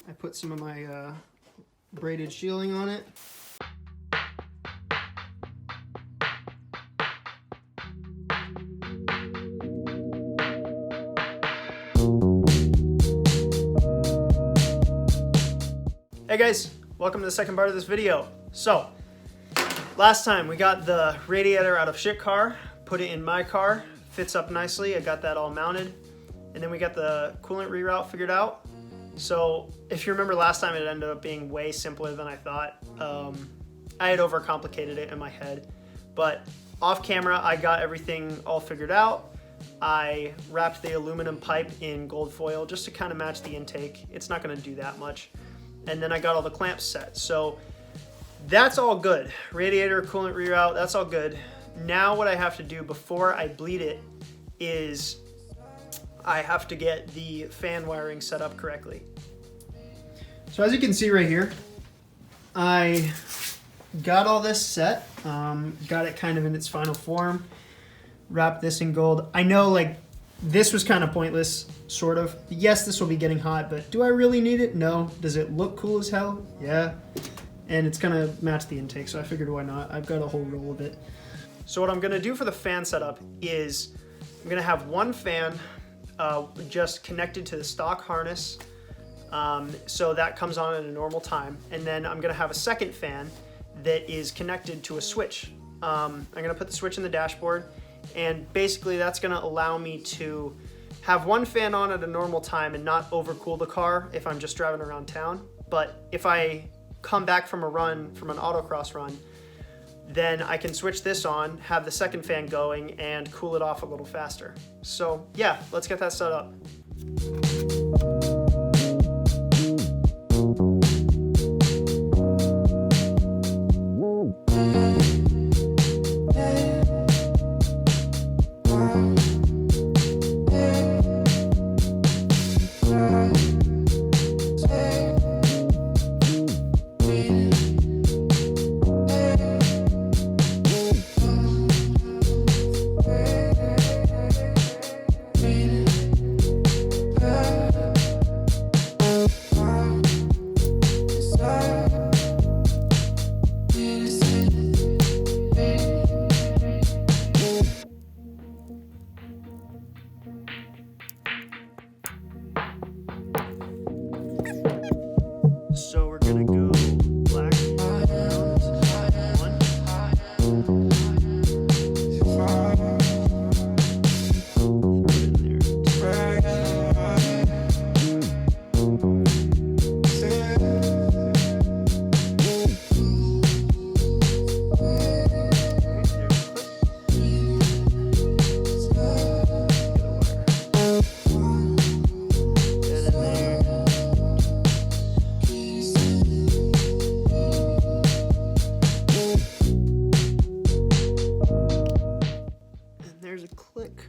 I put some of my braided shielding on it. Hey guys, welcome to the second part of this video. So, last time we got the radiator out of shit car, put it in my car, fits up nicely, I got that all mounted, and then we got the coolant reroute figured out. So, if you remember last time, it ended up being way simpler than I thought. I had overcomplicated it in my head, but off camera, I got everything all figured out. I wrapped the aluminum pipe in gold foil just to kind of match the intake. It's not gonna do that much. And then I got all the clamps set. So that's all good. Radiator, coolant reroute, that's all good. Now what I have to do before I bleed it is I have to get the fan wiring set up correctly. So as you can see right here, I got all this set, got it kind of in its final form, wrapped this in gold. I know like this was kind of pointless, sort of. Yes, this will be getting hot, but do I really need it? No. Does it look cool as hell? Yeah. And it's gonna match the intake, so I figured why not? I've got a whole roll of it. So what I'm gonna do for the fan setup is I'm gonna have one fan just connected to the stock harness, so that comes on at a normal time. And then I'm gonna have a second fan that is connected to a switch. I'm gonna put the switch in the dashboard, and basically that's gonna allow me to have one fan on at a normal time and not overcool the car if I'm just driving around town. But if I come back from a run, from an autocross run, then I can switch this on, have the second fan going, and cool it off a little faster. So yeah, let's get that set up. So we're gonna go black, round, one. Throw it in there.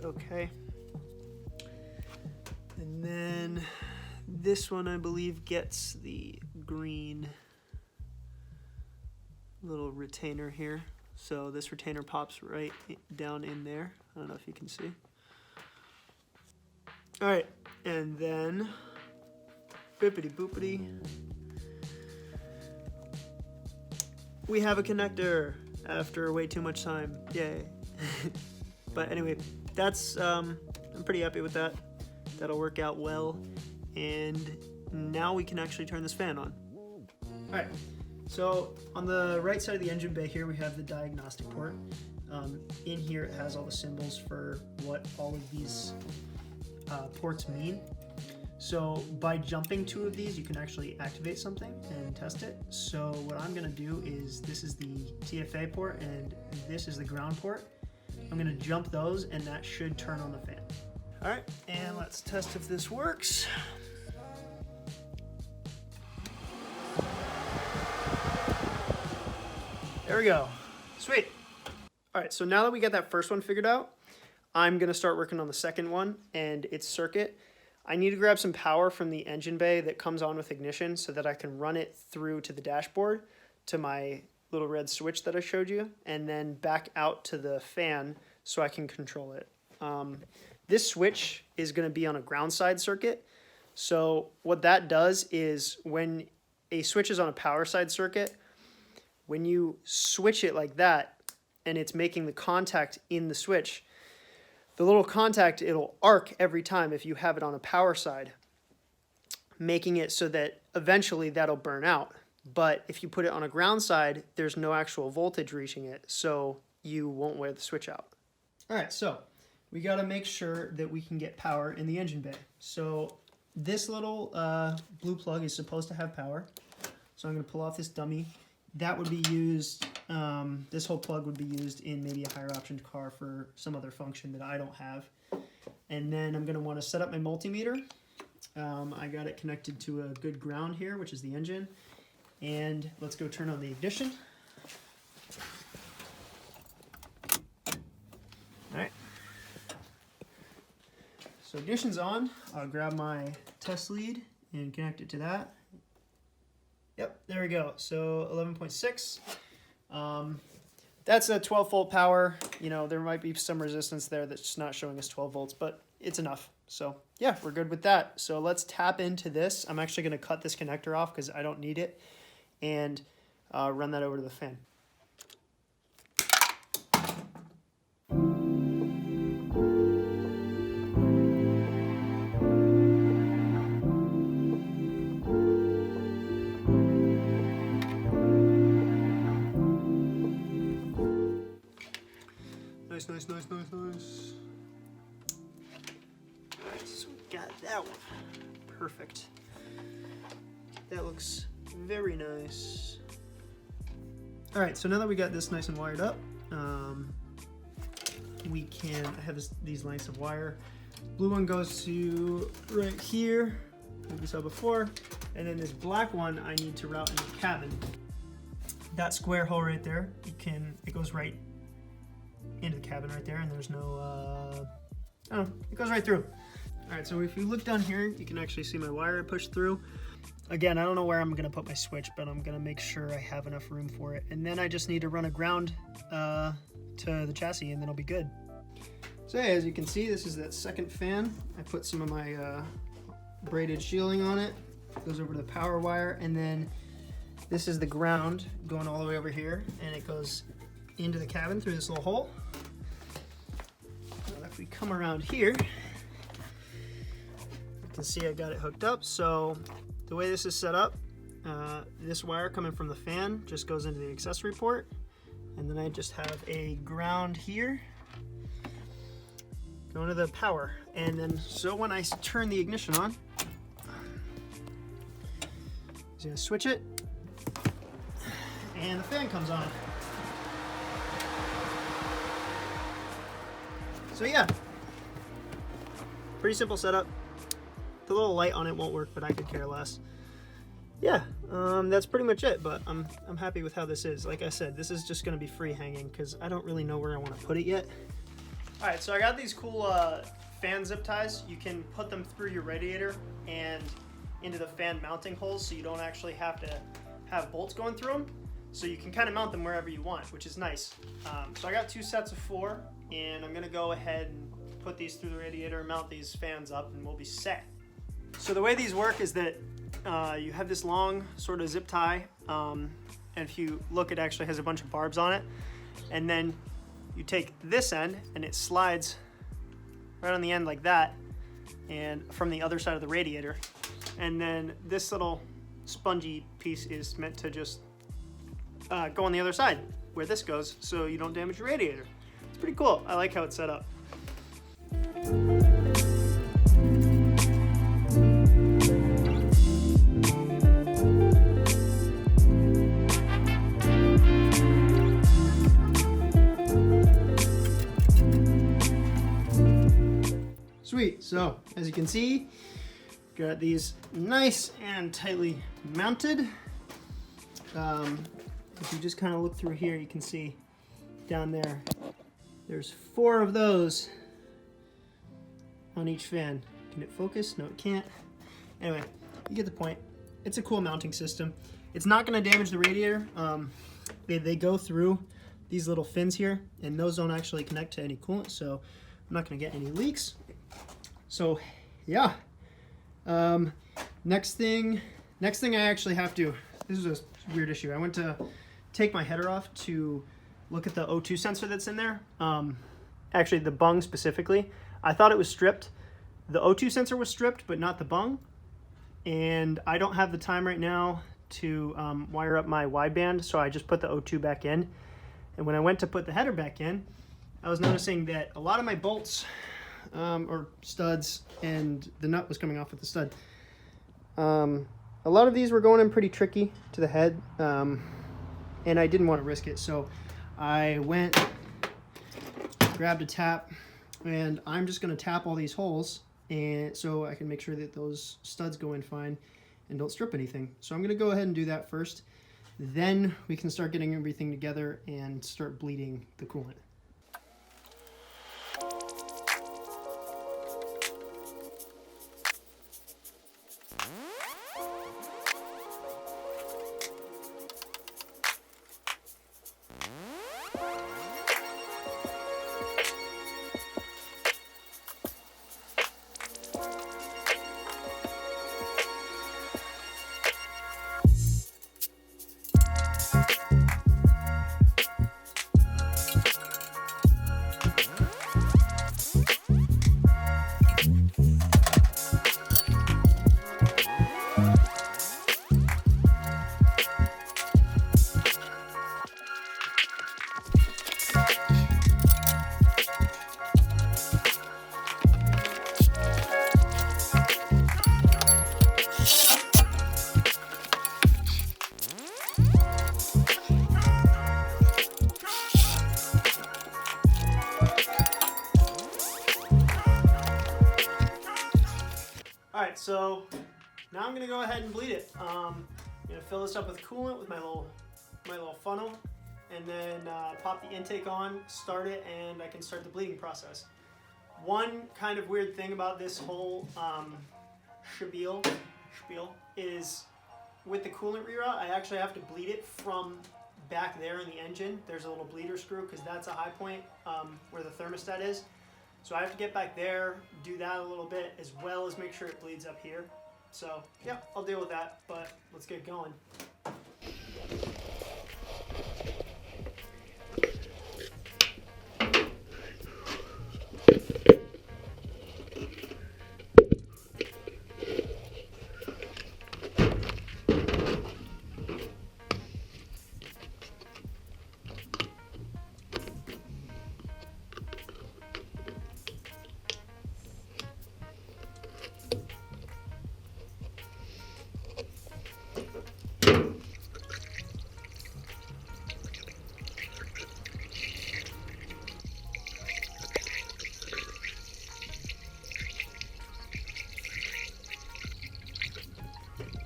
Okay, and then this one I believe gets the green little retainer here, so this retainer pops right down in there. I don't know if you can see. All right, and then bippity boopity, we have a connector after way too much time. Yay. But anyway, that's I'm pretty happy with that. That'll work out well. And now we can actually turn this fan on. All right, so on the right side of the engine bay here, we have the diagnostic port. In here, it has all the symbols for what all of these ports mean. So by jumping two of these, you can actually activate something and test it. So what I'm gonna do is, this is the TFA port and this is the ground port. I'm gonna jump those and that should turn on the fan. All right, and let's test if this works. There we go, sweet. All right, so now that we got that first one figured out, I'm gonna start working on the second one and its circuit. I need to grab some power from the engine bay that comes on with ignition so that I can run it through to the dashboard to my little red switch that I showed you, and then back out to the fan so I can control it. This switch is going to be on a ground side circuit, So what that does is when a switch is on a power side circuit, when you switch it like that and it's making the contact in the switch, the little contact, it'll arc every time if you have it on a power side, making it so that eventually that'll burn out. But if you put it on a ground side, there's no actual voltage reaching it, so you won't wear the switch out. All right, so we got to make sure that we can get power in the engine bay. So this little blue plug is supposed to have power. So I'm going to pull off this dummy. That would be used, this whole plug would be used in maybe a higher option car for some other function that I don't have. And then I'm going to want to set up my multimeter. I got it connected to a good ground here, which is the engine. And let's go turn on the ignition. All right. So ignition's on. I'll grab my test lead and connect it to that. Yep, there we go. So 11.6. That's a 12 volt power. You know, there might be some resistance there that's just not showing us 12 volts, but it's enough. So yeah, we're good with that. So let's tap into this. I'm actually going to cut this connector off because I don't need it, and run that over to the fan. Nice, nice, nice, nice, nice. Alright, so we got that one. Perfect. That looks very nice. Alright, so now that we got this nice and wired up, we can, I have these lengths of wire. Blue one goes to right here, like we saw before, and then this black one I need to route into the cabin. That square hole right there, it goes right into the cabin right there, and there's no, oh, it goes right through. Alright, so if you look down here, you can actually see my wire I pushed through. Again, I don't know where I'm going to put my switch, but I'm going to make sure I have enough room for it. And then I just need to run a ground to the chassis, and then I'll be good. So yeah, as you can see, this is that second fan. I put some of my braided shielding on it. It goes over to the power wire, and then this is the ground going all the way over here, and it goes into the cabin through this little hole. Now if we come around here, you can see I got it hooked up. So the way this is set up, this wire coming from the fan just goes into the accessory port, and then I just have a ground here going to the power. And then so when I turn the ignition on, I'm gonna switch it, and the fan comes on. So yeah, pretty simple setup. The little light on it won't work, but I could care less. Yeah, that's pretty much it, but I'm happy with how this is. Like I said, this is just gonna be free hanging because I don't really know where I want to put it yet. All right, so I got these cool fan zip ties. You can put them through your radiator and into the fan mounting holes, so you don't actually have to have bolts going through them. So you can kind of mount them wherever you want, which is nice. So I got 2 sets of 4, and I'm gonna go ahead and put these through the radiator and mount these fans up, and we'll be set. So the way these work is that you have this long sort of zip tie, and if you look, it actually has a bunch of barbs on it, and then you take this end and it slides right on the end like that, and from the other side of the radiator, and then this little spongy piece is meant to just go on the other side where this goes, so you don't damage your radiator. It's pretty cool. I like how it's set up. Sweet. So as you can see, got these nice and tightly mounted. If you just kind of look through here, you can see down there, there's 4 of those on each fan. Can it focus? No, it can't. Anyway, you get the point. It's a cool mounting system. It's not going to damage the radiator. They go through these little fins here, and those don't actually connect to any coolant, so I'm not going to get any leaks. So yeah, Next thing I actually have to, this is a weird issue. I went to take my header off to look at the O2 sensor that's in there. Actually the bung specifically. I thought it was stripped. The O2 sensor was stripped, but not the bung. And I don't have the time right now to wire up my wideband, so I just put the O2 back in. And when I went to put the header back in, I was noticing that a lot of my bolts or studs, and the nut was coming off with the stud. A lot of these were going in pretty tricky to the head, and I didn't want to risk it, so I went, grabbed a tap, and I'm just going to tap all these holes, and so I can make sure that those studs go in fine and don't strip anything. So I'm going to go ahead and do that first. Then we can start getting everything together and start bleeding the coolant. Alright, so now I'm going to go ahead and bleed it. I'm going to fill this up with coolant with my little funnel, and then pop the intake on, start it, and I can start the bleeding process. One kind of weird thing about this whole spiel is with the coolant reroute, I actually have to bleed it from back there in the engine. There's a little bleeder screw because that's a high point where the thermostat is. So I have to get back there, do that a little bit, as well as make sure it bleeds up here. So yeah, I'll deal with that, but let's get going.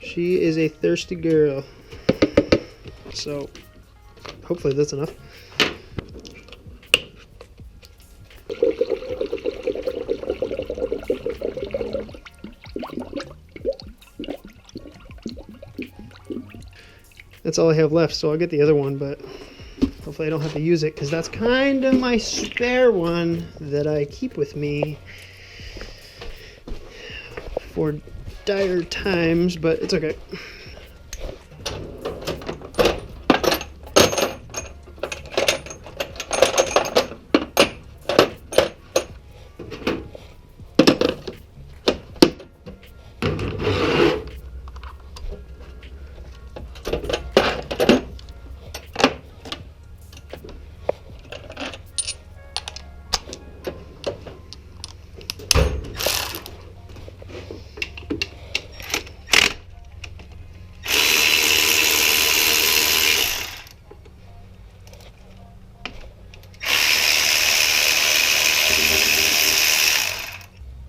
She is a thirsty girl. So hopefully that's enough. That's all I have left, so I'll get the other one, but hopefully I don't have to use it because that's kind of my spare one that I keep with me for dire times, but it's okay.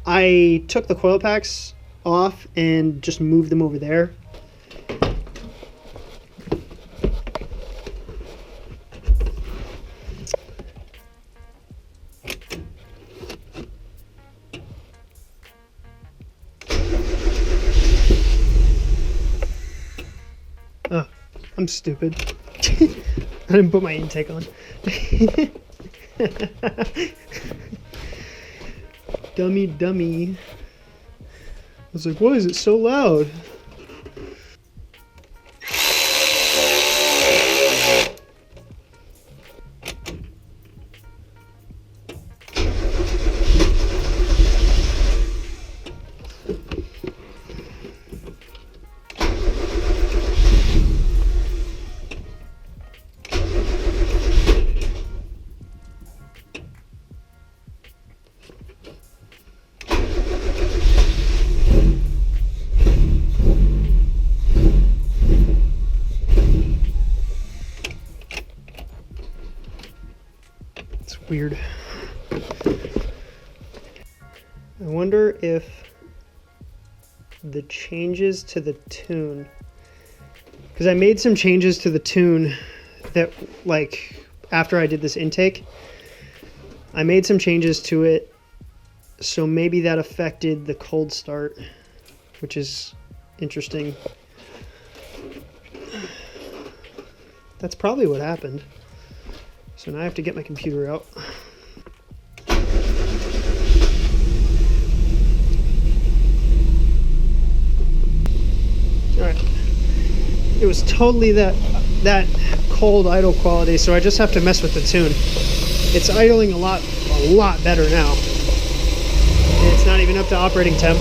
I took the coil packs off and just moved them over there. Oh, I'm stupid. I didn't put my intake on. Dummy. was like, why is it so loud? Weird. I wonder if the changes to the tune, because I made some changes to the tune that, like, after I did this intake, I made some changes to it, so maybe that affected the cold start, which is interesting. That's probably what happened. So now I have to get my computer out. Alright. It was totally that cold idle quality, so I just have to mess with the tune. It's idling a lot better now. And it's not even up to operating temp.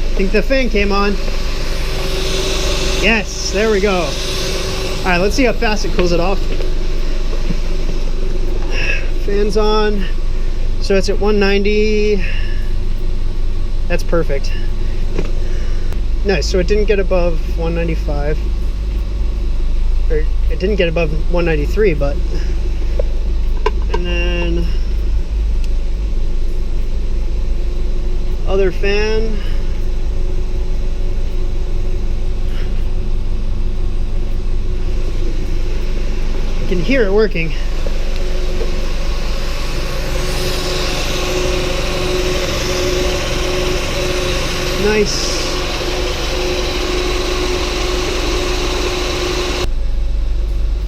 I think the fan came on. Yes, there we go. All right, let's see how fast it cools it off. Fan's on. So it's at 190. That's perfect. Nice, so it didn't get above 195. Or it didn't get above 193, but. And then other fan. You can hear it working. Nice.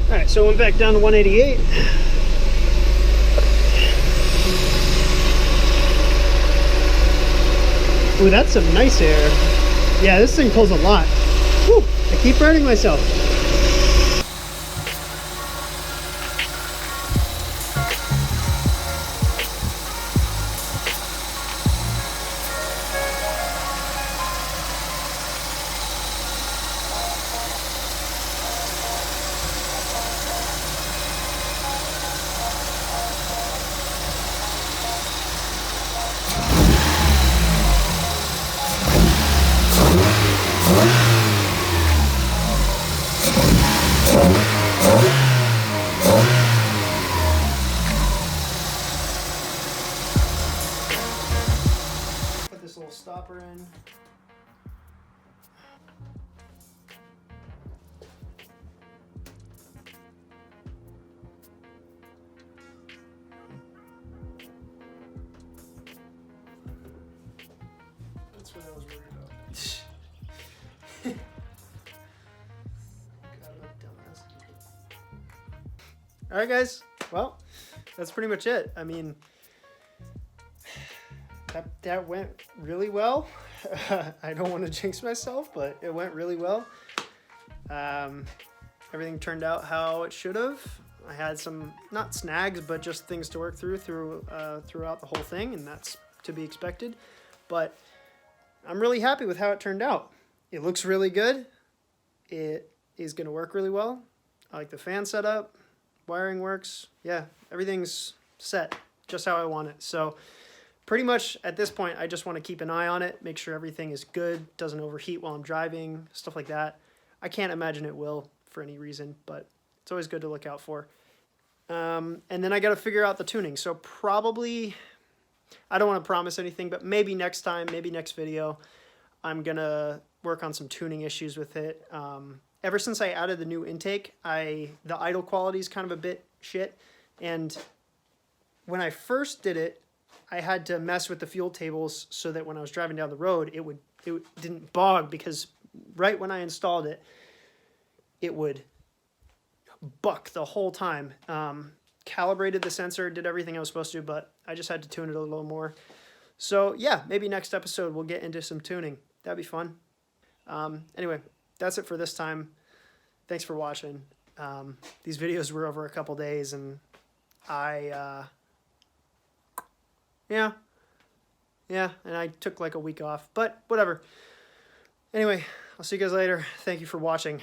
All right, so it went back down to 188. Ooh, that's some nice air. Yeah, this thing pulls a lot. Whew, I keep burning myself. Put this little stopper in. That's what I was worried about. All right, guys. Well, that's pretty much it. I mean, that went really well. I don't want to jinx myself, but it went really well. Everything turned out how it should have. I had some, not snags, but just things to work throughout the whole thing, and that's to be expected. But I'm really happy with how it turned out. It looks really good. It is going to work really well. I like the fan setup. Wiring works. Yeah, everything's set just how I want it. So pretty much at this point, I just want to keep an eye on it, make sure everything is good, doesn't overheat while I'm driving, stuff like that. I can't imagine it will for any reason, but it's always good to look out for. And then I got to figure out the tuning. So probably, I don't want to promise anything, but maybe next time, maybe next video, I'm gonna work on some tuning issues with it. Ever since I added the new intake, the idle quality is kind of a bit shit. And when I first did it, I had to mess with the fuel tables so that when I was driving down the road, it didn't bog, because right when I installed it, it would buck the whole time. Calibrated the sensor, did everything I was supposed to, but I just had to tune it a little more. So yeah, maybe next episode we'll get into some tuning. That'd be fun. Anyway, that's it for this time. Thanks for watching. These videos were over a couple days, and yeah, and I took like a week off, but whatever. Anyway, I'll see you guys later. Thank you for watching.